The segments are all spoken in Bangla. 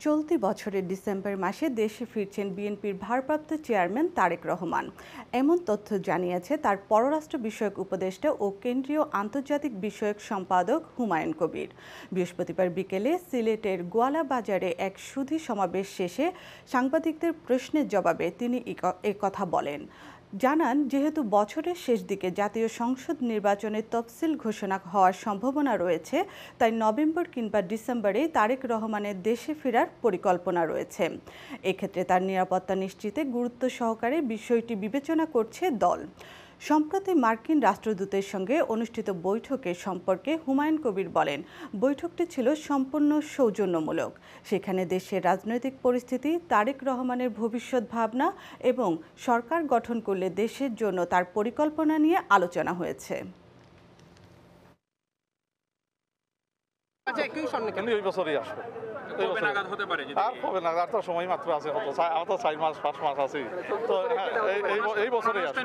চলতি বছরের ডিসেম্বর মাসে দেশে ফিরছেন বিএনপির ভারপ্রাপ্ত চেয়ারম্যান তারেক রহমান। এমন তথ্য জানিয়েছে তার পররাষ্ট্র বিষয়ক উপদেষ্টা ও কেন্দ্রীয় আন্তর্জাতিক বিষয়ক সম্পাদক হুমায়ুন কবির। বৃহস্পতিবার বিকেলে সিলেটের গোয়ালা বাজারে এক সুধী সমাবেশ শেষে সাংবাদিকদের প্রশ্নের জবাবে তিনি একথা বলেন। জানান, যেহেতু বছরের শেষ দিকে জাতীয় সংসদ নির্বাচনের তফসিল ঘোষণা হওয়ার সম্ভাবনা রয়েছে, তাই নভেম্বর কিংবা ডিসেম্বরে তারেক রহমানের দেশে ফেরার পরিকল্পনা রয়েছে। এক্ষেত্রে তার নিরাপত্তা নিশ্চিতে গুরুত্ব সহকারে বিষয়টি বিবেচনা করছে দল। সম্প্রতি মার্কিন রাষ্ট্রদূতের সঙ্গে অনুষ্ঠিত বৈঠকে সম্পর্কে হুমায়ুন কবির বলেন, বৈঠকটি ছিল সম্পূর্ণ সৌজন্যমূলক। সেখানে দেশের রাজনৈতিক পরিস্থিতি, তারেক রহমানের ভবিষ্যৎ ভাবনা এবং সরকার গঠন করলে দেশের জন্য তার পরিকল্পনা নিয়ে আলোচনা হয়েছে। এই বছরই আসবে। আর হবে না, আর তো সময় মাত্র আছে, আর তো 4 মাস 5 মাস আছে। তো এই বছরেই আসবে,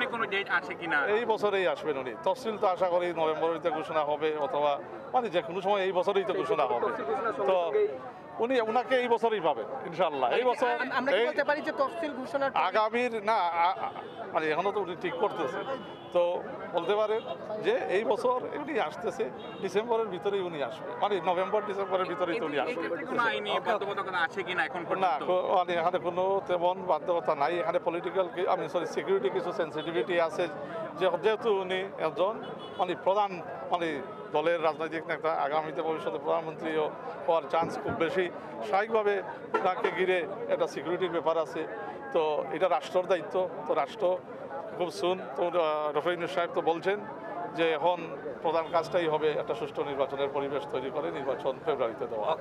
এই বছরেই আসবেন উনি। তফসিল তো আশা করি নভেম্বরেতে ঘোষণা হবে, অথবা মানে যে কোনো সময় এই বছরেই তো ঘোষণা হবে। তো উনাকে এই বছরই পাবেন ইনশাআল্লাহ। এই বছর আগামীর না, মানে এখনো তো উনি ঠিক করতেছে, তো বলতে পারেন যে এই বছর উনি আসতেছে, ডিসেম্বরের ভিতরেই উনি আসবে, মানে নভেম্বর ডিসেম্বরের ভিতরেই তো উনি আসবে। না, মানে এখানে কোনো তেমন বাধ্যকতা নাই। এখানে পলিটিক্যাল সিকিউরিটি কিছু সেন্সিটিভিটি আছে, যেহেতু উনি একজন মানে প্রধান মানে দলের রাজনৈতিক নেতা, আগামীতে ভবিষ্যতে প্রধানমন্ত্রীও হওয়ার চান্স খুব বেশি। স্বাভাবিকভাবে তাকে ঘিরে একটা সিকিউরিটির ব্যাপার আছে। তো এটা রাষ্ট্রের দায়িত্ব, তো রাষ্ট্র খুব সুন তো ডক্টর ইউনূস সাহেব তো বলছেন যে এখন প্রধান কাজটাই হবে একটা সুষ্ঠু নির্বাচনের পরিবেশ তৈরি করে নির্বাচন ফেব্রুয়ারিতে দেওয়া।